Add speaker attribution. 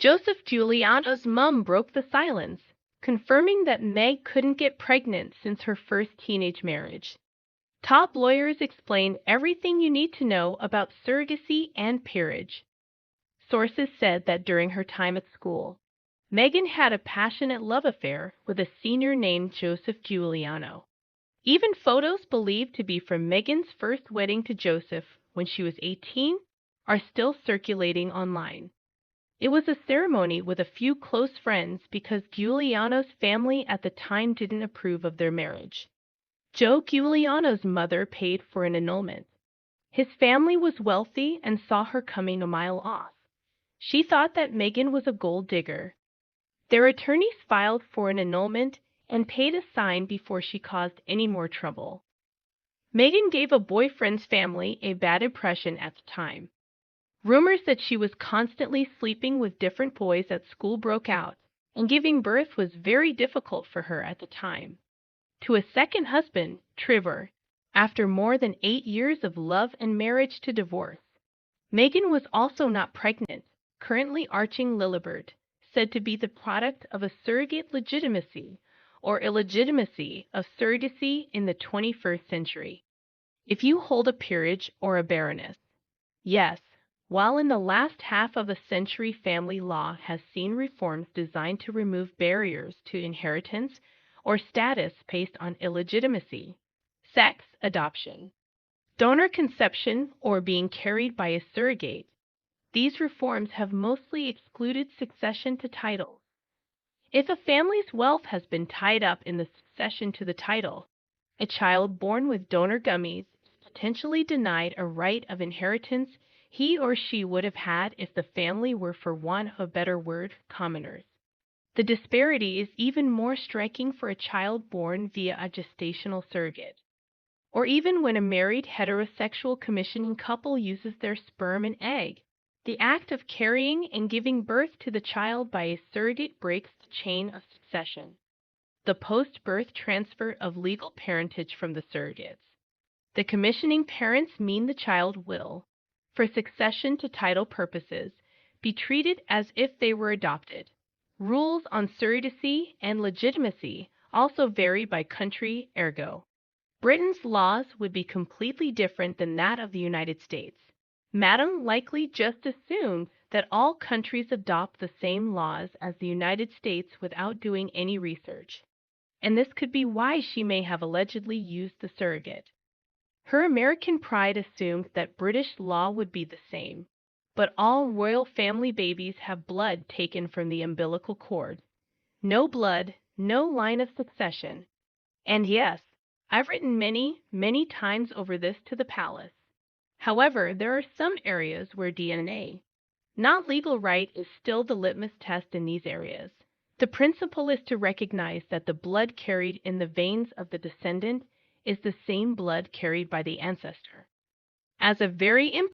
Speaker 1: Joseph Giuliano's mom broke the silence, confirming that Meg couldn't get pregnant since her first teenage marriage. Top lawyers explained everything you need to know about surrogacy and peerage. Sources said that during her time at school, Meghan had a passionate love affair with a senior named Joseph Giuliano. Even photos believed to be from Meghan's first wedding to Joseph when she was 18 are still circulating online. It was a ceremony with a few close friends because Giuliano's family at the time didn't approve of their marriage. Joe Giuliano's mother paid for an annulment. His family was wealthy and saw her coming a mile off. She thought that Meghan was a gold digger. Their attorneys filed for an annulment and paid a sign before she caused any more trouble. Meghan gave a boyfriend's family a bad impression at the time. Rumors that she was constantly sleeping with different boys at school broke out, and giving birth was very difficult for her at the time. To a second husband, Trevor, after more than 8 years of love and marriage to divorce. Meghan was also not pregnant, currently arching Lilibert, said to be the product of a surrogate legitimacy or illegitimacy of surrogacy in the 21st century. If you hold a peerage or a baroness. Yes, while in the last half of a century family law has seen reforms designed to remove barriers to inheritance or status based on illegitimacy, sex, adoption, donor conception, or being carried by a surrogate, these reforms have mostly excluded succession to titles. If a family's wealth has been tied up in the succession to the title, a child born with donor gummies is potentially denied a right of inheritance he or she would have had if the family were, for want of a better word, commoners. The disparity is even more striking for a child born via a gestational surrogate, or even when a married heterosexual commissioning couple uses their sperm and egg. The act of carrying and giving birth to the child by a surrogate breaks the chain of succession, the post-birth transfer of legal parentage from the surrogates. The commissioning parents mean the child will, for succession to title purposes, be treated as if they were adopted. Rules on surrogacy and legitimacy also vary by country, ergo. Britain's laws would be completely different than that of the United States. Madam likely just assumed that all countries adopt the same laws as the United States without doing any research, and this could be why she may have allegedly used the surrogate. Her American pride assumed that British law would be the same, but all royal family babies have blood taken from the umbilical cord. No blood, no line of succession. And yes, I've written many, many times over this to the palace. However, there are some areas where DNA, not legal right, is still the litmus test in these areas. The principle is to recognize that the blood carried in the veins of the descendant is the same blood carried by the ancestor. As a very important